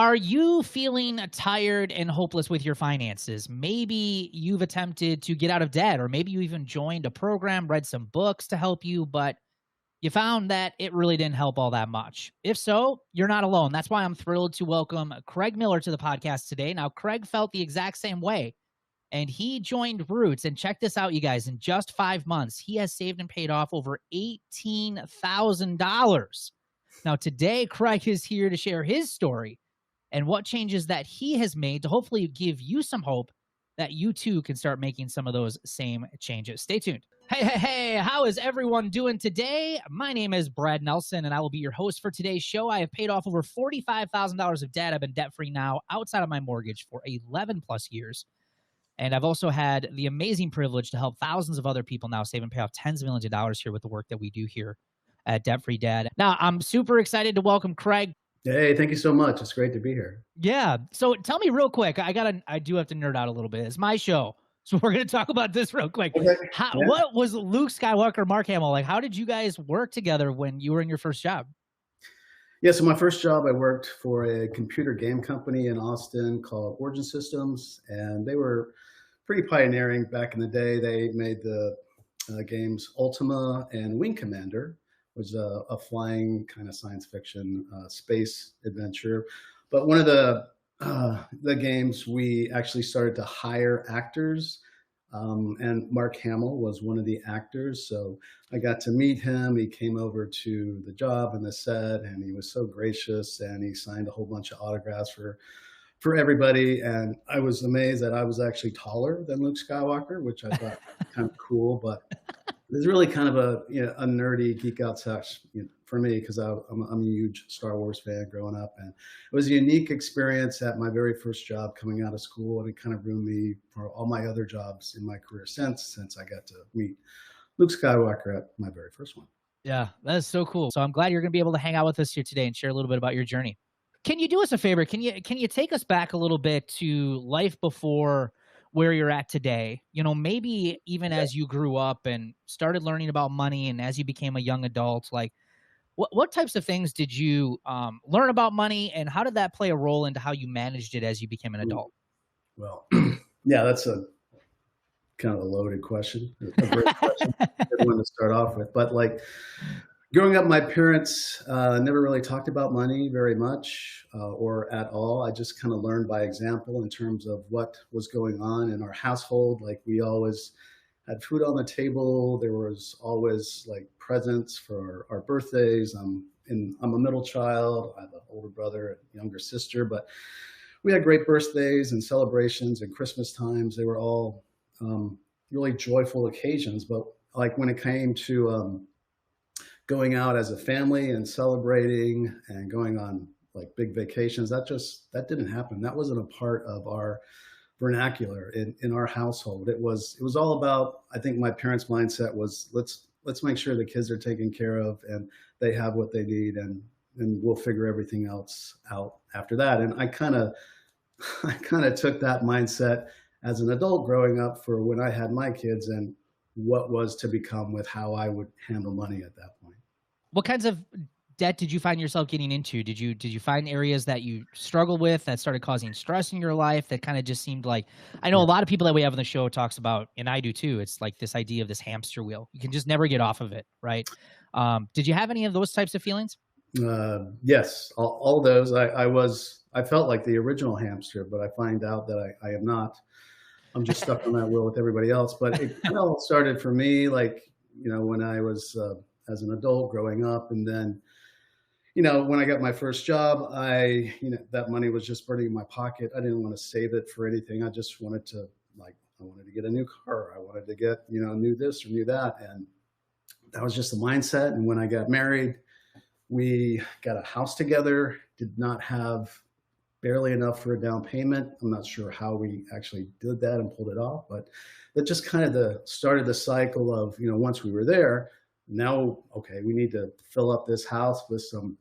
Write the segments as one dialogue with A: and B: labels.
A: Are you feeling tired and hopeless with your finances? Maybe you've attempted to get out of debt, or maybe you even joined a program, read some books to help you, but you found that it really didn't help all that much. If so, you're not alone. That's why I'm thrilled to welcome Craig Miller to the podcast today. Now, Craig felt the exact same way, and he joined Roots. And check this out, you guys. In just 5 months, he has saved and paid off over $18,000. Now, today, Craig is here to share his story and what changes that he has made to hopefully give you some hope that you too can start making some of those same changes. Stay tuned. Hey, how is everyone doing today? My name is Brad Nelson, and I will be your host for today's show. I have paid off over $45,000 of debt. I've been debt-free now outside of my mortgage for 11 plus years. And I've also had the amazing privilege to help thousands of other people now save and pay off tens of millions of dollars here with the work that we do here at Debt Free Dad. Now, I'm super excited to welcome Craig.
B: Hey, thank you so much. It's great to be here.
A: Yeah. So tell me real quick. I do have to nerd out a little bit. It's my show, so we're going to talk about this real quick.
B: Okay.
A: What was Luke Skywalker, Mark Hamill like? How did you guys work together when you were in your first job?
B: Yeah, so my first job, I worked for a computer game company in Austin called Origin Systems, and they were pretty pioneering back in the day. They made the games Ultima and Wing Commander, was a flying kind of science fiction space adventure. But one of the games, we actually started to hire actors, and Mark Hamill was one of the actors. So I got to meet him. He came over to the job and the set, and he was so gracious, and he signed a whole bunch of autographs for everybody. And I was amazed that I was actually taller than Luke Skywalker, which I thought kind of cool, but it's really kind of a nerdy geek out section for me, because I'm a huge Star Wars fan growing up, and it was a unique experience at my very first job coming out of school, and it kind of ruined me for all my other jobs in my career since I got to meet Luke Skywalker at my very first one.
A: Yeah, that is so cool. So I'm glad you're going to be able to hang out with us here today and share a little bit about your journey. Can you do us a favor? Can you take us back a little bit to life before where you're at today? Maybe even as you grew up and started learning about money, and as you became a young adult, like what types of things did you learn about money, and how did that play a role into how you managed it as you became an adult?
B: Well, yeah, that's a kind of a loaded question. A great question. Good one to start off with. But like growing up, my parents never really talked about money very much or at all. I just kind of learned by example in terms of what was going on in our household. Like we always had food on the table. There was always like presents for our birthdays. I'm a middle child. I have an older brother and younger sister, but we had great birthdays and celebrations and Christmas times. They were all really joyful occasions. But like when it came to going out as a family and celebrating and going on like big vacations, that didn't happen. That wasn't a part of our vernacular in our household. It was all about, I think my parents' mindset was let's make sure the kids are taken care of and they have what they need, and we'll figure everything else out after that. And I kind of took that mindset as an adult growing up for when I had my kids and what was to become with how I would handle money at that point.
A: What kinds of debt did you find yourself getting into? Did you find areas that you struggled with that started causing stress in your life that kind of just seemed like, I know a lot of people that we have on the show talks about, and I do too, it's like this idea of this hamster wheel. You can just never get off of it, right? Did you have any of those types of feelings?
B: Yes, all those. I felt like the original hamster, but I find out that I am not. I'm just stuck on that wheel with everybody else. But it kind of started for me, like, when I was as an adult growing up. And then, when I got my first job, that money was just burning in my pocket. I didn't want to save it for anything. I just wanted to I wanted to get a new car. I wanted to get, new this or new that. And that was just the mindset. And when I got married, we got a house together, did not have barely enough for a down payment. I'm not sure how we actually did that and pulled it off, but that just kind of started the cycle of, once we were there, now, okay, we need to fill up this house with some,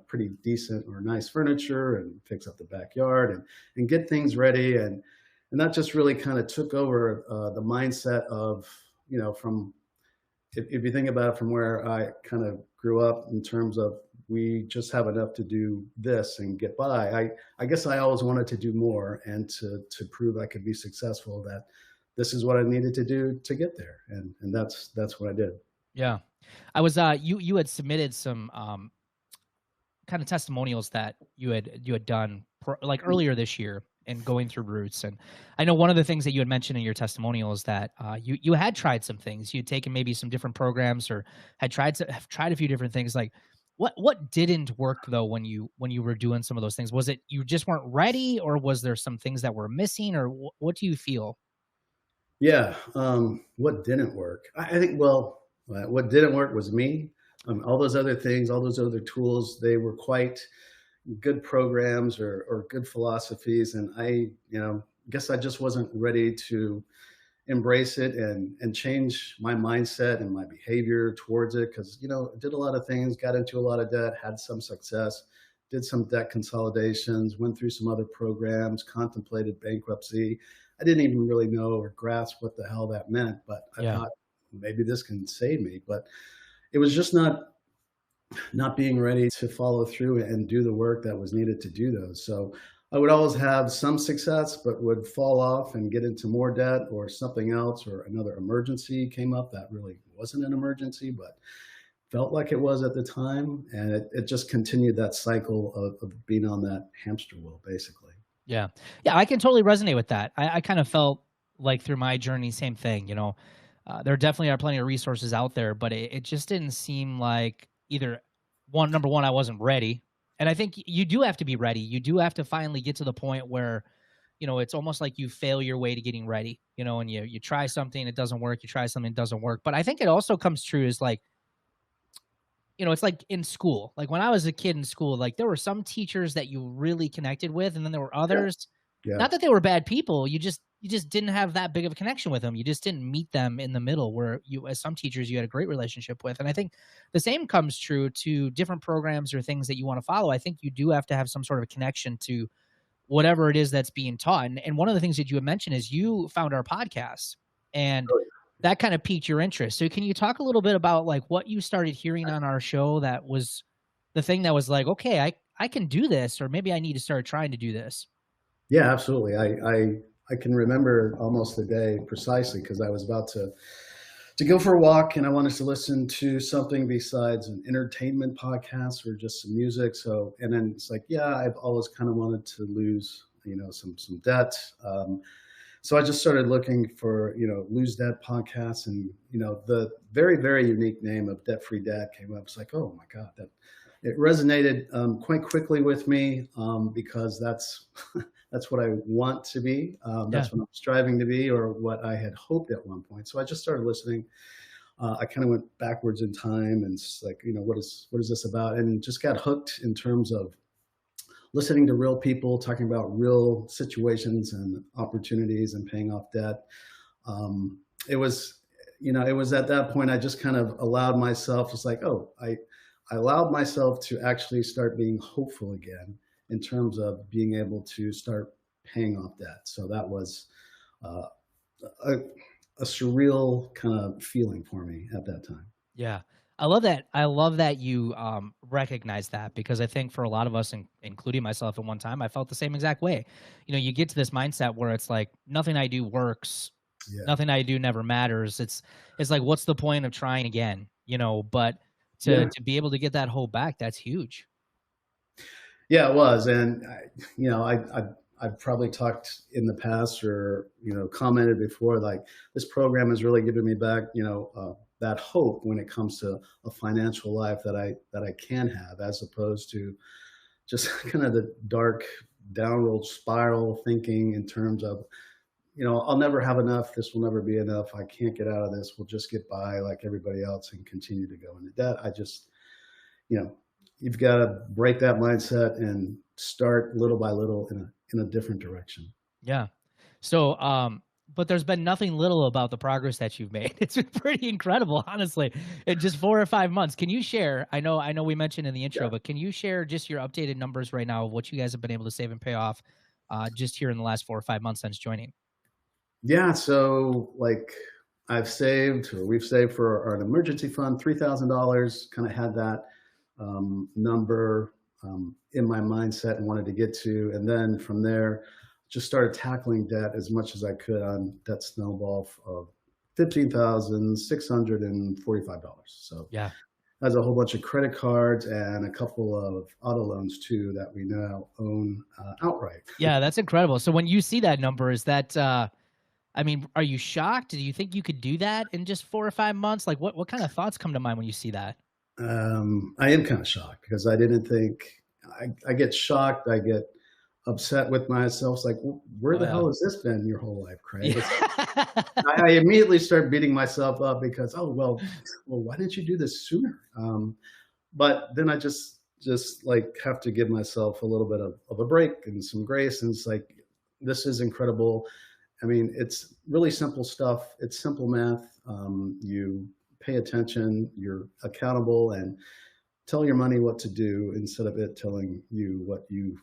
B: pretty decent or nice furniture and fix up the backyard and get things ready. And that just really kind of took over the mindset of, from, if you think about it from where I kind of grew up in terms of we just have enough to do this and get by. I guess I always wanted to do more and to prove I could be successful, that this is what I needed to do to get there. And that's what I did.
A: Yeah. I was you had submitted some kind of testimonials that you had done like earlier this year and going through roots. And I know one of the things that you had mentioned in your testimonial is that you had tried some things. You'd taken maybe some different programs or have tried a few different things. Like what didn't work though when you were doing some of those things? Was it you just weren't ready, or was there some things that were missing, or what do you feel?
B: Yeah. What didn't work? I think, well, what didn't work was me. All those other things, all those other tools, they were quite good programs or good philosophies. And guess I just wasn't ready to embrace it and change my mindset and my behavior towards it. Cause, I did a lot of things, got into a lot of debt, had some success, did some debt consolidations, went through some other programs, contemplated bankruptcy. I didn't even really know or grasp what the hell that meant, but I
A: Yeah.
B: thought maybe this can save me. But it was just not being ready to follow through and do the work that was needed to do those. So I would always have some success, but would fall off and get into more debt or something else, or another emergency came up that really wasn't an emergency, but felt like it was at the time. And it just continued that cycle of being on that hamster wheel, basically.
A: Yeah. Yeah, I can totally resonate with that. I kind of felt like through my journey, same thing, there definitely are plenty of resources out there, but it just didn't seem like either number one, I wasn't ready. And I think you do have to be ready. You do have to finally get to the point where, it's almost like you fail your way to getting ready, and you try something, it doesn't work. You try something, it doesn't work. But I think it also comes true is like, it's like in school. Like when I was a kid in school, like there were some teachers that you really connected with, and then there were
B: Yeah.
A: others.
B: Yeah.
A: Not that they were bad people, you just didn't have that big of a connection with them. You just didn't meet them in the middle where you, as some teachers, you had a great relationship with. And I think the same comes true to different programs or things that you want to follow. I think you do have to have some sort of a connection to whatever it is that's being taught. And one of the things that you had mentioned is you found our podcast, and
B: Oh,
A: that kind of piqued your interest. So can you talk a little bit about like what you started hearing on our show that was the thing that was like, okay, I can do this, or maybe I need to start trying to do this.
B: yeah, absolutely. I can remember almost the day precisely, because I was about to go for a walk and I wanted to listen to something besides an entertainment podcast or just some music. So, and then it's like, yeah, I've always kind of wanted to lose, some debt. So I just started looking for, lose debt podcasts, and, the very, very unique name of Debt Free Dad came up. It's like, oh my God, that it resonated quite quickly with me, because that's that's what I want to be.
A: Yeah.
B: That's what I'm striving to be, or what I had hoped at one point. So I just started listening. I kind of went backwards in time, and it's like, what is this about? And just got hooked in terms of listening to real people talking about real situations and opportunities and paying off debt. It was, it was at that point I just kind of allowed myself, just like, oh, I allowed myself to actually start being hopeful again in terms of being able to start paying off debt. So that was uh, a, a surreal kind of feeling for me at that time.
A: Yeah. I love that. I love that you recognize that, because I think for a lot of us, including myself at one time, I felt the same exact way. You get to this mindset where it's like nothing I do works,
B: Yeah.
A: nothing I do never matters. It's like, what's the point of trying again? But to
B: Yeah.
A: to be able to get that hope back, that's huge.
B: Yeah, it was. And I've probably talked in the past, or, commented before, like, this program has really given me back, that hope when it comes to a financial life that I can have, as opposed to just kind of the dark downward spiral thinking in terms of, I'll never have enough. This will never be enough. I can't get out of this. We'll just get by like everybody else and continue to go into debt. I just, you know, you've got to break that mindset and start little by little in a different direction.
A: Yeah. So, but there's been nothing little about the progress that you've made. It's been pretty incredible, honestly. In just 4 or 5 months. Can you share? I know we mentioned in the intro,
B: Yeah.
A: but can you share just your updated numbers right now of what you guys have been able to save and pay off, just here in the last 4 or 5 months since joining?
B: Yeah. So, like, we've saved for an emergency fund, $3,000, kind of had that number in my mindset and wanted to get to. And then from there, just started tackling debt as much as I could on debt snowball of $15,645. So
A: Yeah.
B: has a whole bunch of credit cards and a couple of auto loans too that we now own outright.
A: Yeah, that's incredible. So when you see that number, is that I mean, are you shocked? Do you think you could do that in just 4 or 5 months? Like what kind of thoughts come to mind when you see that?
B: I am kind of shocked because I didn't think I get shocked. I get upset with myself. It's like, where
A: Oh
B: the
A: yeah.
B: hell has this been your whole life, Craig? It's like,
A: Yeah.
B: I immediately start beating myself up because, oh, well, why didn't you do this sooner? But then I just like have to give myself a little bit of a break and some grace. And it's like, this is incredible. I mean, it's really simple stuff. It's simple math. You pay attention, you're accountable, and tell your money what to do instead of it telling you what you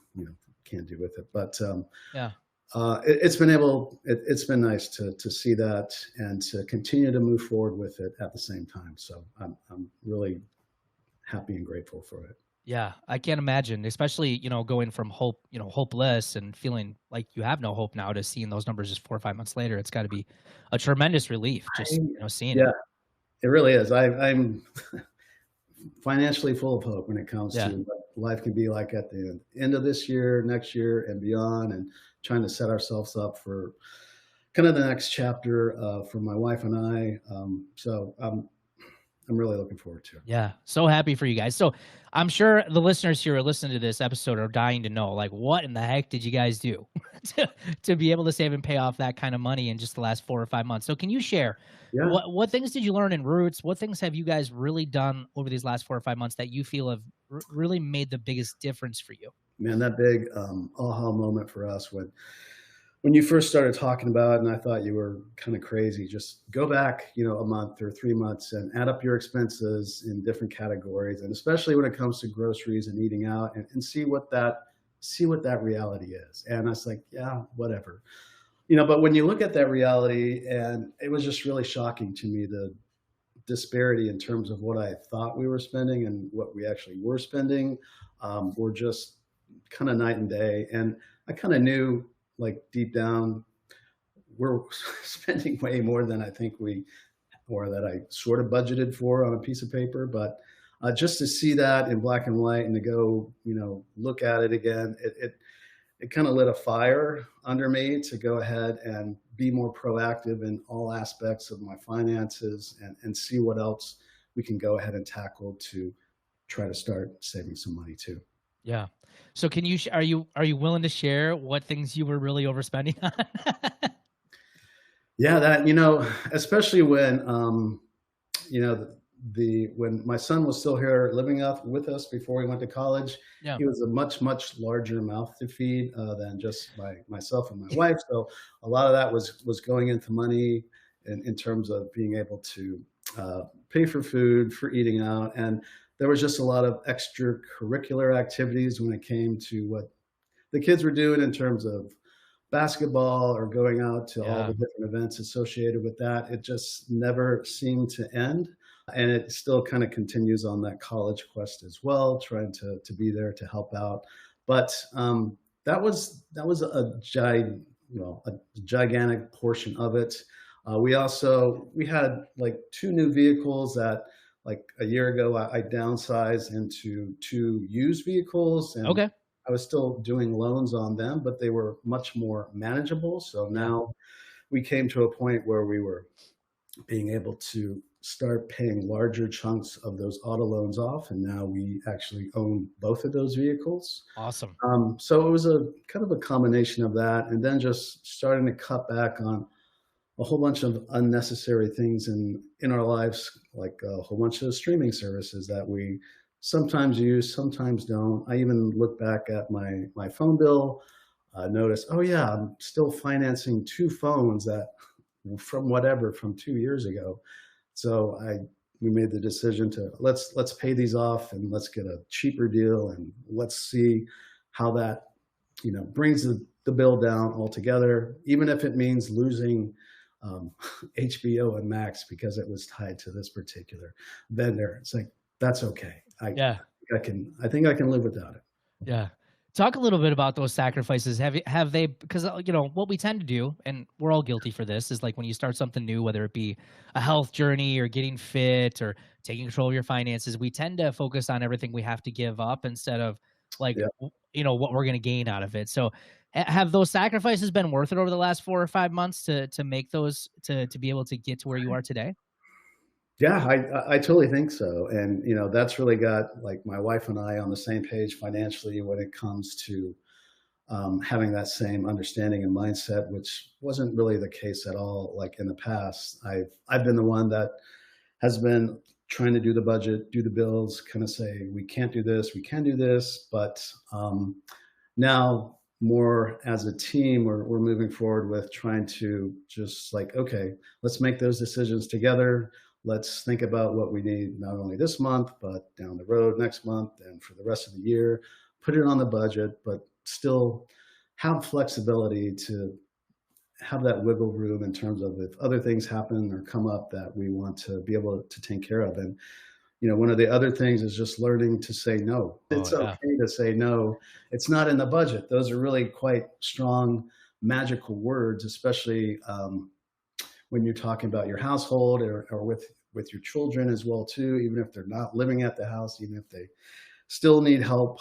B: can't do with it. But
A: Yeah.
B: it's been nice to see that and to continue to move forward with it at the same time. So I'm really happy and grateful for it.
A: Yeah, I can't imagine, especially, going from hopeless and feeling like you have no hope now to seeing those numbers just 4 or 5 months later. It's got to be a tremendous relief
B: I,
A: just, seeing it.
B: yeah, it really is. I'm financially full of hope when it comes
A: Yeah.
B: to what life can be like at the end of this year, next year, and beyond, and trying to set ourselves up for kind of the next chapter for my wife and I. So I'm really looking forward to it.
A: Yeah, so happy for you guys. So, I'm sure the listeners here who are listening to this episode are dying to know, like, what in the heck did you guys do to to be able to save and pay off that kind of money in just the last 4 or 5 months? So, can you share
B: Yeah,
A: what things did you learn in Roots? What things have you guys really done over these last 4 or 5 months that you feel have really made the biggest difference for you?
B: man, that big aha moment for us when you first started talking about it, and I thought you were kind of crazy. Just go back, a month or 3 months and add up your expenses in different categories, and especially when it comes to groceries and eating out, and see what that reality is. And I was like, yeah, whatever. But when you look at that reality, and it was just really shocking to me, the disparity in terms of what I thought we were spending and what we actually were spending were just kind of night and day. And I kind of knew, like deep down, we're spending way more than I think or that I sort of budgeted for on a piece of paper. But just to see that in black and white and to go, look at it again, it kind of lit a fire under me to go ahead and be more proactive in all aspects of my finances and see what else we can go ahead and tackle to try to start saving some money too.
A: Yeah. So, can you are you willing to share what things you were really overspending on?
B: Yeah, that especially when you know when my son was still here living up with us before he went to college,
A: Yeah.
B: he was a much larger mouth to feed than just myself and my wife. So a lot of that was going into money in terms of being able to pay for food, for eating out, and there was just a lot of extracurricular activities when it came to what the kids were doing in terms of basketball or going out to all the
A: Yeah.
B: different events associated with that. It just never seemed to end. And it still kind of continues on that college quest as well, trying to be there to help out. But that was a gigantic portion of it. We had like two new vehicles that like a year ago I downsized into two used vehicles, and
A: Okay.
B: I was still doing loans on them, but they were much more manageable. So
A: Yeah.
B: now we came to a point where we were being able to start paying larger chunks of those auto loans off, and now we actually own both of those vehicles.
A: Awesome.
B: So it was a kind of a combination of that, and then just starting to cut back on a whole bunch of unnecessary things in our lives, like a whole bunch of streaming services that we sometimes use, sometimes don't. I even look back at my phone bill, notice, oh yeah, I'm still financing two phones that from 2 years ago. So we made the decision to let's pay these off and let's get a cheaper deal, and let's see how that brings the bill down altogether, even if it means losing HBO and Max because it was tied to this particular vendor. It's like, that's okay. I
A: Yeah.
B: I think I can live without it.
A: Yeah. Talk a little bit about those sacrifices. Have they, because what we tend to do, and we're all guilty for this, is like when you start something new, whether it be a health journey or getting fit or taking control of your finances, we tend to focus on everything we have to give up instead of like
B: Yeah.
A: what we're going to gain out of it. So have those sacrifices been worth it over the last 4 or 5 months to make those to be able to get to where you are today?
B: Yeah, I totally think so, and, that's really got, like, my wife and I on the same page financially when it comes to, having that same understanding and mindset, which wasn't really the case at all, like, in the past. I've been the one that has been trying to do the budget, do the bills, kinda say, "We can't do this, we can do this," but, now more as a team, we're moving forward with trying to just like, okay, let's make those decisions together. Let's think about what we need not only this month, but down the road next month and for the rest of the year. Put it on the budget, but still have flexibility to have that wiggle room in terms of if other things happen or come up that we want to be able to take care of. And one of the other things is just learning to say no.
A: Oh
B: It's
A: yeah.
B: okay to say no. It's not in the budget. Those are really quite strong, magical words, especially when you're talking about your household or with your children as well too. Even if they're not living at the house, even if they still need help,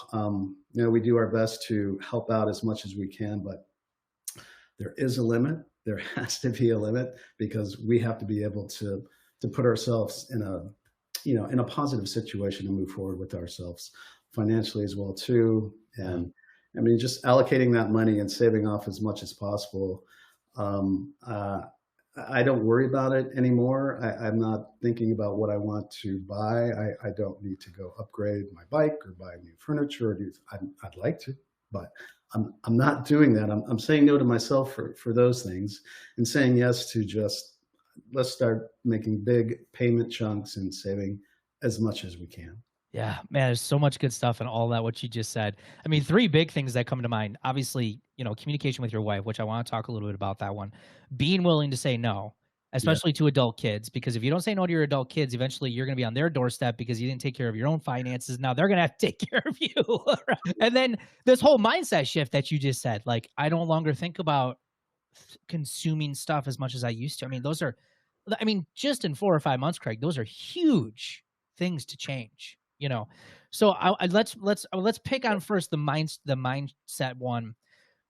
B: we do our best to help out as much as we can. But there is a limit. There has to be a limit because we have to be able to put ourselves in a positive situation to move forward with ourselves financially as well too.
A: Yeah.
B: And I mean, just allocating that money and saving off as much as possible. Um, uh, I don't worry about it anymore. I'm not thinking about what I want to buy. I don't need to go upgrade my bike or buy new furniture. I'd like to, but I'm not doing that. I'm saying no to myself for those things and saying yes to just let's start making big payment chunks and saving as much as we can.
A: Yeah, man, there's so much good stuff and all that what you just said. I mean, three big things that come to mind. Obviously, communication with your wife, which I want to talk a little bit about that one. Being willing to say no,
B: Yeah,
A: especially to adult kids, because if you don't say no to your adult kids, eventually you're going to be on their doorstep because you didn't take care of your own finances. Now they're going to have to take care of you. Right? And then this whole mindset shift that you just said, like I no longer think about consuming stuff as much as I used to. I mean, just in 4 or 5 months, Craig, those are huge things to change. So let's pick on first the mindset one.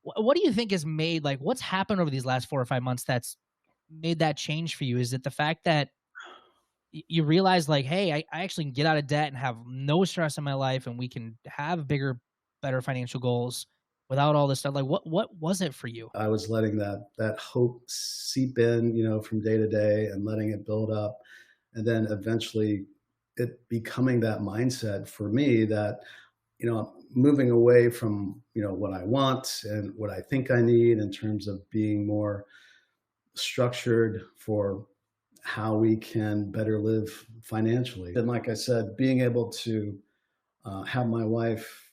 A: What do you think has made like what's happened over these last 4 or 5 months that's made that change for you? Is it the fact that you realize like, hey, I actually can get out of debt and have no stress in my life, and we can have bigger, better financial goals without all this stuff? Like, what was it for you?
B: I was letting that hope seep in, from day to day and letting it build up, and then eventually it becoming that mindset for me that moving away from what I want and what I think I need in terms of being more structured for how we can better live financially. And like I said, being able to have my wife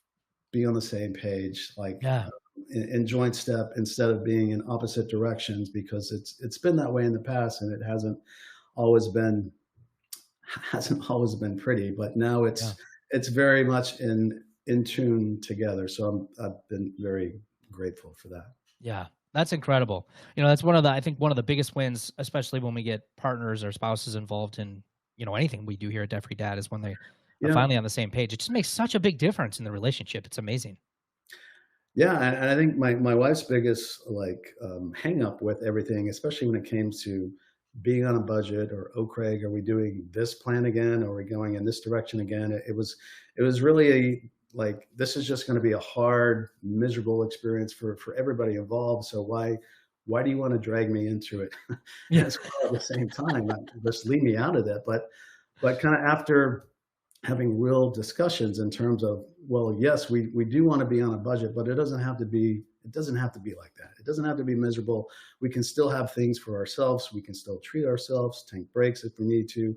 B: be on the same page, like
A: Yeah,
B: in joint step instead of being in opposite directions, because it's been that way in the past and it always been hasn't always been pretty, but now
A: yeah.
B: it's very much in tune together. So I've been very grateful for that.
A: Yeah, that's incredible. That's I think one of the biggest wins, especially when we get partners or spouses involved in, anything we do here at Debt Free Dad, is when they are
B: Yeah,
A: finally on the same page. It just makes such a big difference in the relationship. It's amazing.
B: yeah, and I think my wife's biggest like hang up with everything, especially when it came to being on a budget or, oh Craig, are we doing this plan again? Or are we going in this direction again? It was really like this is just going to be a hard, miserable experience for everybody involved. So why do you want to drag me into it
A: Yeah.
B: as well at the same time? Just leave me out of that. But kind of after having real discussions in terms of, well, yes, we do want to be on a budget, but it doesn't have to be like that. It doesn't have to be miserable. We can still have things for ourselves. We can still treat ourselves, take breaks if we need to,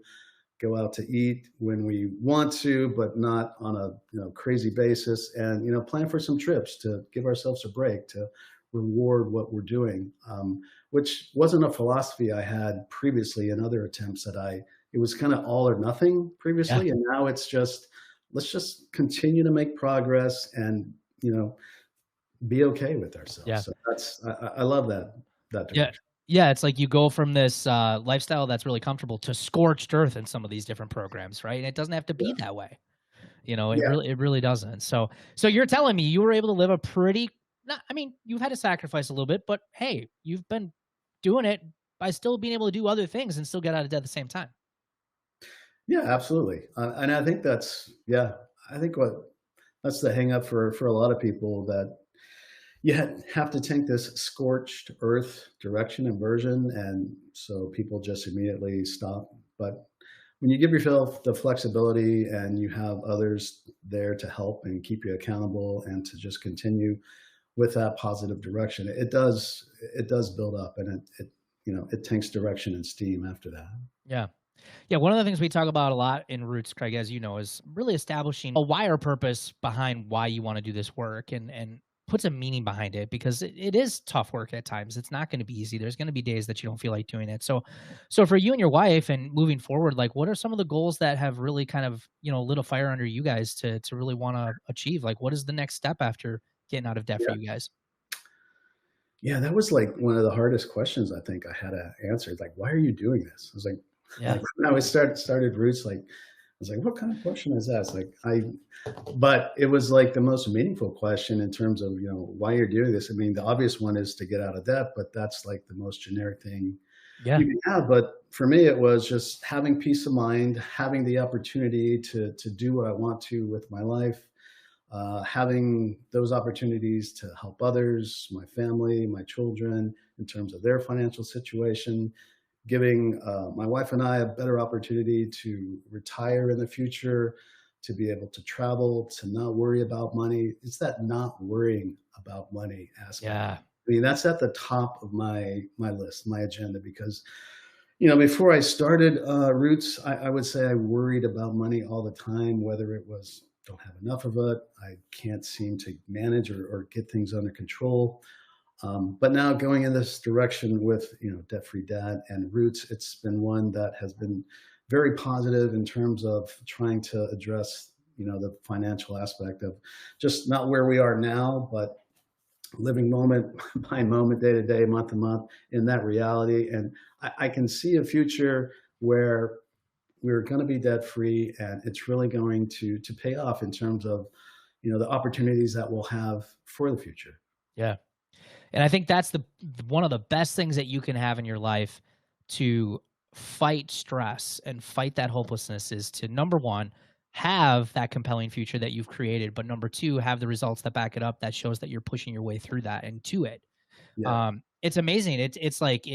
B: go out to eat when we want to, but not on a crazy basis, and plan for some trips to give ourselves a break to reward what we're doing, which wasn't a philosophy I had previously in other attempts that it was kind of all or nothing
A: Yeah.
B: previously, and now it's just let's just continue to make progress and, you know, be okay with ourselves.
A: Yeah.
B: So that's I love that
A: Yeah.
B: direction.
A: Yeah, it's like you go from this, lifestyle that's really comfortable to scorched earth in some of these different programs, right? And it doesn't have to be
B: Yeah.
A: that way. You know,
B: Yeah.
A: it really doesn't. So you're telling me you were able to live a pretty not I mean, you've had to sacrifice a little bit, but hey, you've been doing it by still being able to do other things and still get out of debt at the same time.
B: Yeah, absolutely. And I think that's yeah, I think what that's the hang up for a lot of people that you have to take this scorched earth direction and version, and so people just immediately stop. But when you give yourself the flexibility and you have others there to help and keep you accountable and to just continue with that positive direction, it does build up, and it takes direction and steam after that.
A: Yeah. Yeah, one of the things we talk about a lot in Roots, Craig, as you know, is really establishing a why or purpose behind why you want to do this work and put some meaning behind it because it is tough work at times. It's not going to be easy. There's going to be days that you don't feel like doing it. So for you and your wife and moving forward, like what are some of the goals that have really kind of, lit a fire under you guys to really want to achieve? Like what is the next step after getting out of debt for
B: Yeah.
A: you guys?
B: Yeah, that was like one of the hardest questions I think I had to answer. Like, why are you doing this? I was like
A: Yeah.
B: when I started Roots, like I was like, what kind of question is that? It's like but it was like the most meaningful question in terms of why you're doing this. I mean, the obvious one is to get out of debt, but that's like the most generic thing
A: Yeah.
B: you can have. But for me, it was just having peace of mind, having the opportunity to do what I want to with my life, having those opportunities to help others, my family, my children, in terms of their financial situation, giving my wife and I a better opportunity to retire in the future, to be able to travel, to not worry about money. It's that not worrying about money aspect.
A: Yeah.
B: I mean, that's at the top of my list, my agenda, because before I started Roots, I would say I worried about money all the time, whether it was don't have enough of it, I can't seem to manage or get things under control. But now going in this direction with debt free dad and Roots, it's been one that has been very positive in terms of trying to address the financial aspect of just not where we are now, but living moment by moment, day to day, month to month in that reality. And I can see a future where we're going to be debt free and it's really going to pay off in terms of the opportunities that we'll have for the future.
A: Yeah. And I think that's one of the best things that you can have in your life to fight stress and fight that hopelessness is to number one, have that compelling future that you've created, but number two, have the results that back it up that shows that you're pushing your way through that and to it.
B: Yeah,
A: It's amazing. It's like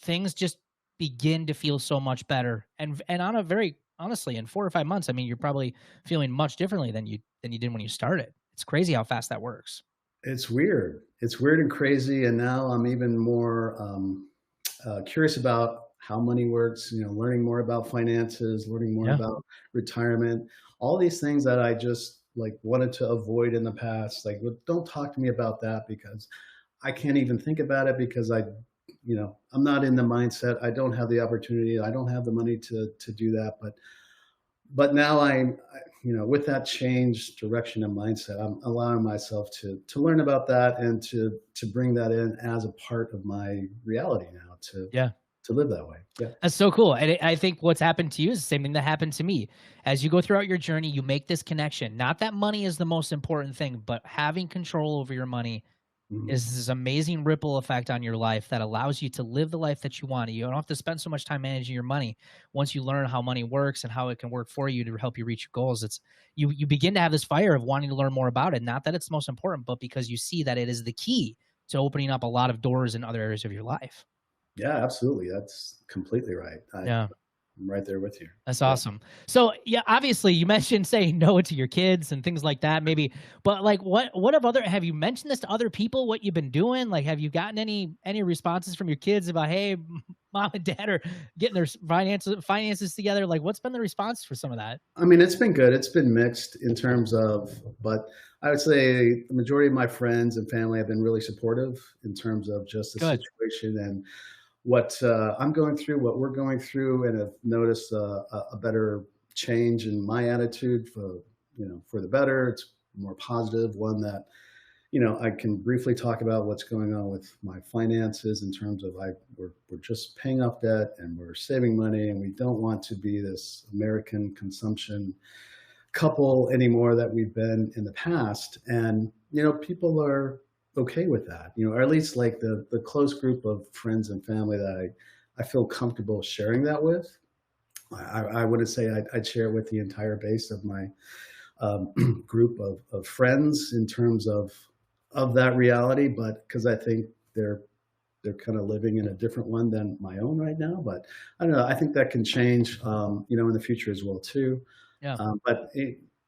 A: things just begin to feel so much better. And on a very honestly, in 4 or 5 months, I mean, you're probably feeling much differently than you did when you started. It's crazy how fast that works.
B: it's weird and crazy. And now I'm even more curious about how money works, learning more about finances, learning more
A: Yeah.
B: about retirement, all these things that I just like wanted to avoid in the past. Like, well, don't talk to me about that because I can't even think about it because I'm not in the mindset. I don't have the opportunity. I don't have the money to do that. But now with that change direction and mindset, I'm allowing myself to learn about that and to bring that in as a part of my reality now
A: Yeah.
B: to live that way. Yeah.
A: That's so cool. And I think what's happened to you is the same thing that happened to me. As you go throughout your journey, you make this connection. Not that money is the most important thing, but having control over your money
B: Mhm.
A: is this amazing ripple effect on your life that allows you to live the life that you want. You don't have to spend so much time managing your money. Once you learn how money works and how it can work for you to help you reach your goals, it's you begin to have this fire of wanting to learn more about it. Not that it's the most important, but because you see that it is the key to opening up a lot of doors in other areas of your life.
B: Yeah, absolutely. That's completely right.
A: Yeah.
B: I'm right there with you.
A: That's
B: Yeah.
A: awesome. So, yeah, obviously you mentioned saying no to your kids and things like that maybe, but, like, have you mentioned this to other people, what you've been doing? Like, have you gotten any responses from your kids about, "Hey, mom and dad are getting their finances together?" Like, what's been the response for some of that?
B: I mean, it's been good. It's been mixed in terms of, but I would say the majority of my friends and family have been really supportive in terms of just the
A: Good.
B: situation and what I'm going through, what we're going through, and have noticed a better change in my attitude for, for the better. It's more positive, one that, I can briefly talk about what's going on with my finances in terms of we're just paying off debt and we're saving money, and we don't want to be this American consumption couple anymore that we've been in the past. And, people are okay with that, or at least like the close group of friends and family that I feel comfortable sharing that with. I wouldn't say I'd share it with the entire base of my group of friends in terms of that reality, but because I think they're kind of living in a different one than my own right now. But I don't know. I think that can change, in the future as well too.
A: Yeah.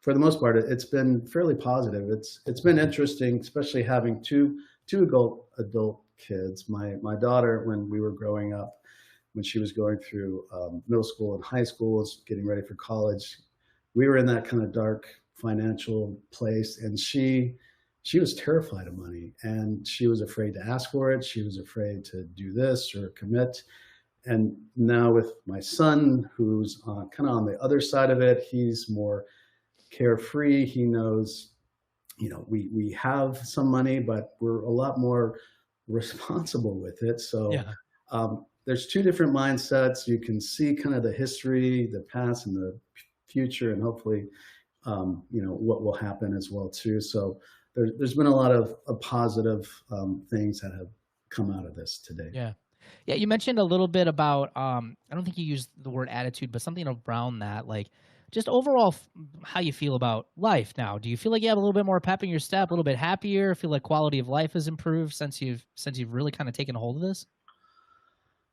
B: For the most part, it's been fairly positive. It's been interesting, especially having two adult kids. My daughter, when we were growing up, when she was going through middle school and high school, getting ready for college, we were in that kind of dark financial place, and she was terrified of money, and she was afraid to ask for it. She was afraid to do this or commit. And now with my son, who's kind of on the other side of it, he's more carefree. He knows, we have some money, but we're a lot more responsible with it. So
A: Yeah.
B: there's two different mindsets. You can see kind of the history, the past, and the future, and hopefully, what will happen as well too. So there's been a lot of positive things that have come out of this today.
A: Yeah. Yeah, you mentioned a little bit about, I don't think you used the word attitude, but something around that, like just overall how you feel about life now. Do you feel like you have a little bit more pep in your step, a little bit happier, feel like quality of life has improved since you've really kind of taken a hold of this?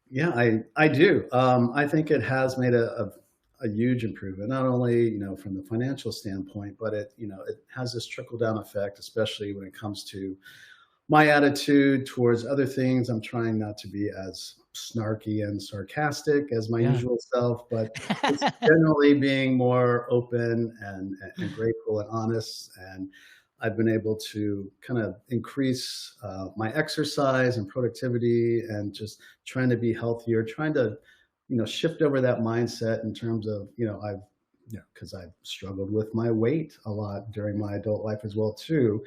B: Yeah, I do. I think it has made a huge improvement, not only from the financial standpoint, but it has this trickle down effect, especially when it comes to my attitude towards other things. I'm trying not to be as snarky and sarcastic as my
A: Yeah.
B: usual self, but it's generally being more open and grateful and honest. And I've been able to kind of increase my exercise and productivity, and just trying to be healthier, trying to, shift over that mindset in terms of, because I've struggled with my weight a lot during my adult life as well too.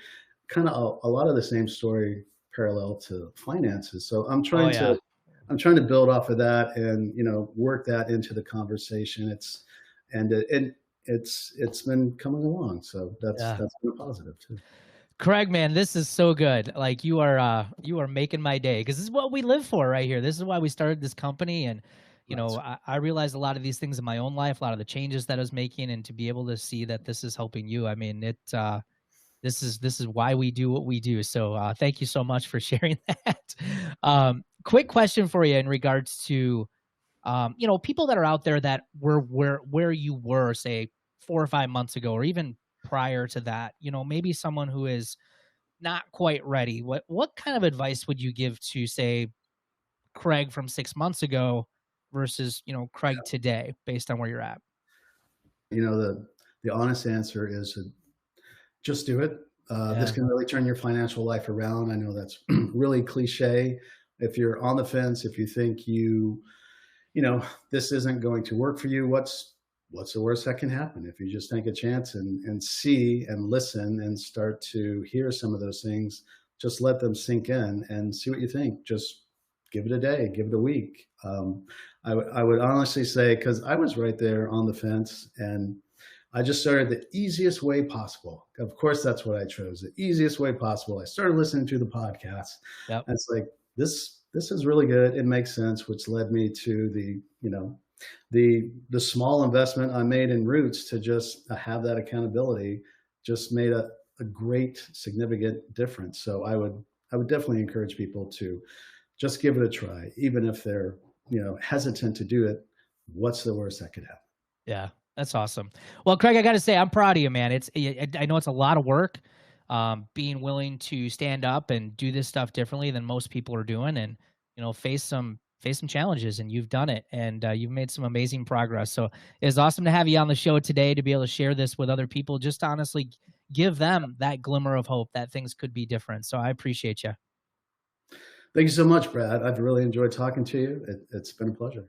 B: Kind of a lot of the same story parallel to finances. So
A: Oh yeah.
B: I'm trying to build off of that, and work that into the conversation. It's been coming along. So
A: Yeah.
B: that's been a positive too.
A: Craig, man, this is so good. Like you are making my day because this is what we live for right here. This is why we started this company. And
B: That's
A: I realized a lot of these things in my own life, a lot of the changes that I was making, and to be able to see that this is helping you. I mean, this is why we do what we do. So thank you so much for sharing that. Quick question for you in regards to people that are out there that were where you were, say 4 or 5 months ago, or even prior to that. Maybe someone who is not quite ready. What kind of advice would you give to, say, Craig from 6 months ago versus Craig today, based on where you're at?
B: the honest answer is to just do it. This
A: Yeah.
B: can really turn your financial life around. I know that's really cliche. If you're on the fence, if you think you know, this isn't going to work for you, what's the worst that can happen? If you just take a chance and see and listen and start to hear some of those things, just let them sink in and see what you think. Just give it a day, give it a week. I would honestly say, because I was right there on the fence, and I just started the easiest way possible. Of course, that's what I chose, the easiest way possible. I started listening to the podcast.
A: Yep.
B: And it's like, this is really good. It makes sense, which led me to the small investment I made in Roots to just have that accountability. Just made a great significant difference. So I would definitely encourage people to just give it a try, even if they're hesitant to do it. What's the worst that could happen?
A: Yeah, that's awesome. Well, Craig, I got to say, I'm proud of you, man. I know it's a lot of work, being willing to stand up and do this stuff differently than most people are doing, and face some challenges, and you've done it, and you've made some amazing progress. So it's awesome to have you on the show today to be able to share this with other people, just to honestly give them that glimmer of hope that things could be different. So I appreciate you.
B: Thank you so much, Brad. I've really enjoyed talking to you. It's been a pleasure.